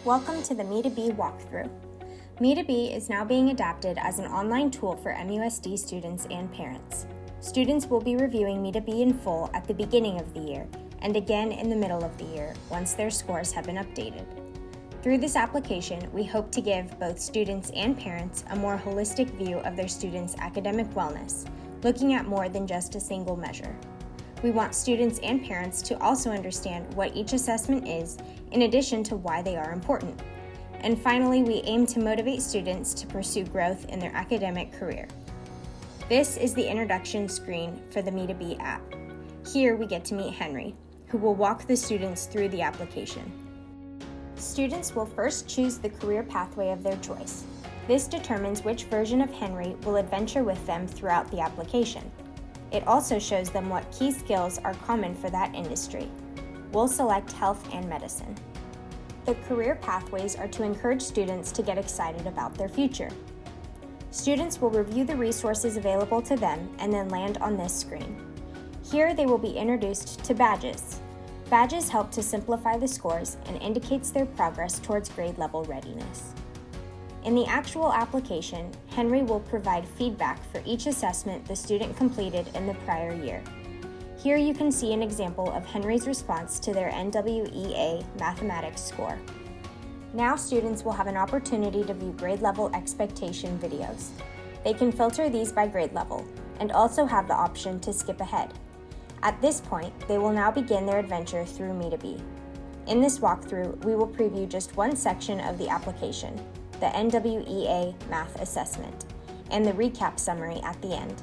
Welcome to the MEtoBE walkthrough. MEtoBE is now being adapted as an online tool for MUSD students and parents. Students will be reviewing MEtoBE in full at the beginning of the year and again in the middle of the year once their scores have been updated. Through this application, we hope to give both students and parents a more holistic view of their students' academic wellness, looking at more than just a single measure. We want students and parents to also understand what each assessment is, in addition to why they are important. And finally, we aim to motivate students to pursue growth in their academic career. This is the introduction screen for the MEtoBE app. Here we get to meet Henry, who will walk the students through the application. Students will first choose the career pathway of their choice. This determines which version of Henry will adventure with them throughout the application. It also shows them what key skills are common for that industry. We'll select health and medicine. The career pathways are to encourage students to get excited about their future. Students will review the resources available to them and then land on this screen. Here they will be introduced to badges. Badges help to simplify the scores and indicates their progress towards grade level readiness. In the actual application, Henry will provide feedback for each assessment the student completed in the prior year. Here you can see an example of Henry's response to their NWEA mathematics score. Now students will have an opportunity to view grade level expectation videos. They can filter these by grade level and also have the option to skip ahead. At this point, they will now begin their adventure through MEtoBE. In this walkthrough, we will preview just one section of the application, the NWEA math assessment, and the recap summary at the end.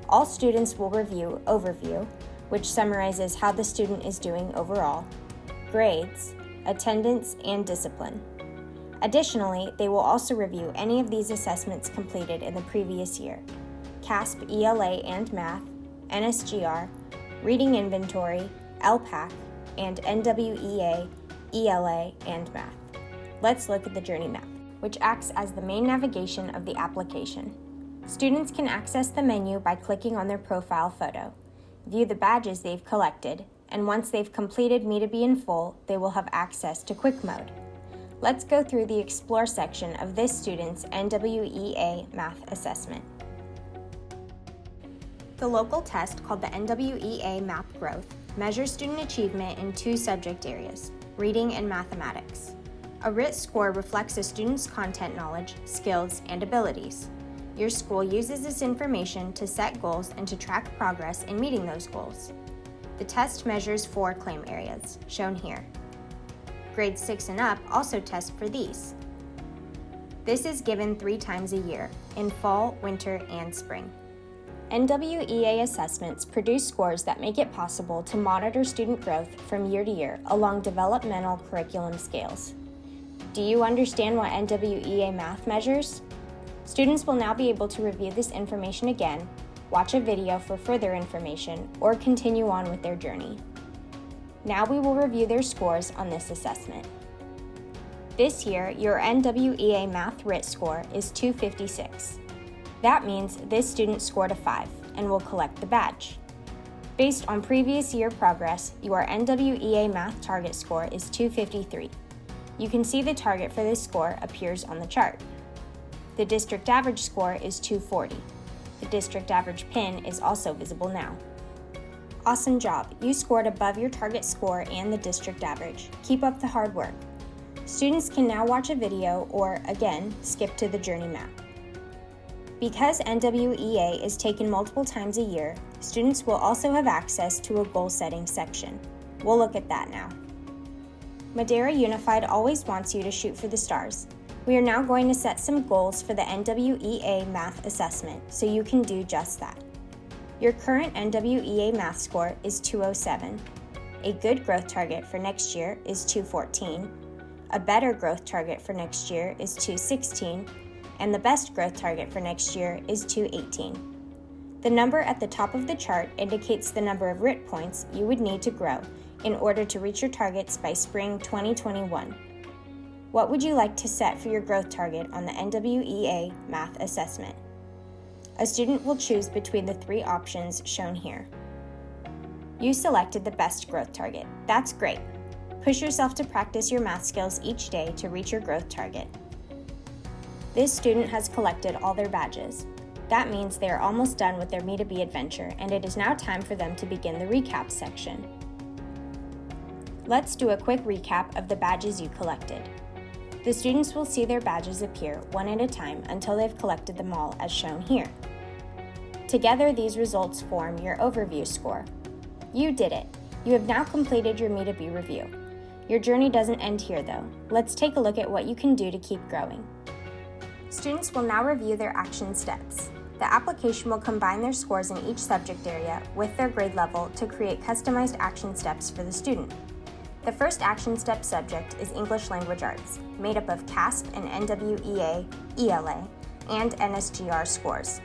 All students will review Overview, which summarizes how the student is doing overall, grades, attendance, and discipline. Additionally, they will also review any of these assessments completed in the previous year: CASP, ELA and Math, NSGR, Reading Inventory, LPAC, and NWEA, ELA, and Math. Let's look at the Journey Map, which acts as the main navigation of the application. Students can access the menu by clicking on their profile photo, view the badges they've collected, and once they've completed MEtoBE in full, they will have access to Quick Mode. Let's go through the Explore section of this student's NWEA math assessment. The local test, called the NWEA Map Growth, measures student achievement in two subject areas, reading and mathematics. A RIT score reflects a student's content knowledge, skills, and abilities. Your school uses this information to set goals and to track progress in meeting those goals. The test measures 4 claim areas, shown here. Grades 6 and up also test for these. This is given 3 times a year, in fall, winter, and spring. NWEA assessments produce scores that make it possible to monitor student growth from year to year along developmental curriculum scales. Do you understand what NWEA math measures? Students will now be able to review this information again, watch a video for further information, or continue on with their journey. Now we will review their scores on this assessment. This year, your NWEA Math RIT score is 256. That means this student scored a 5 and will collect the badge. Based on previous year progress, your NWEA Math target score is 253. You can see the target for this score appears on the chart. The district average score is 240. The district average pin is also visible now. Awesome job! You scored above your target score and the district average. Keep up the hard work. Students can now watch a video or, again, skip to the Journey Map. Because NWEA is taken multiple times a year, students will also have access to a goal-setting section. We'll look at that now. Madera Unified always wants you to shoot for the stars. We are now going to set some goals for the NWEA math assessment, so you can do just that. Your current NWEA math score is 207. A good growth target for next year is 214. A better growth target for next year is 216. And the best growth target for next year is 218. The number at the top of the chart indicates the number of RIT points you would need to grow in order to reach your targets by spring 2021. What would you like to set for your growth target on the NWEA math assessment? A student will choose between the 3 options shown here. You selected the best growth target. That's great. Push yourself to practice your math skills each day to reach your growth target. This student has collected all their badges. That means they are almost done with their MEtoBE adventure, and it is now time for them to begin the recap section. Let's do a quick recap of the badges you collected. The students will see their badges appear one at a time until they've collected them all, as shown here. Together, these results form your overview score. You did it! You have now completed your MEtoBE review. Your journey doesn't end here, though. Let's take a look at what you can do to keep growing. Students will now review their action steps. The application will combine their scores in each subject area with their grade level to create customized action steps for the student. The first action step subject is English Language Arts, made up of CASP and NWEA, ELA, and NSGR scores.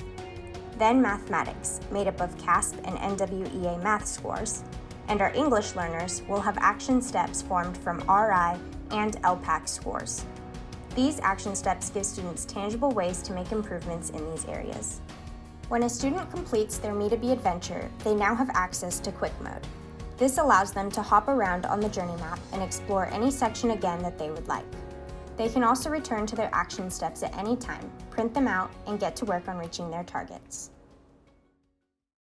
Then Mathematics, made up of CASP and NWEA math scores, and our English learners will have action steps formed from RI and LPAC scores. These action steps give students tangible ways to make improvements in these areas. When a student completes their MEtoBE adventure, they now have access to Quick Mode. This allows them to hop around on the journey map and explore any section again that they would like. They can also return to their action steps at any time, print them out, and get to work on reaching their targets.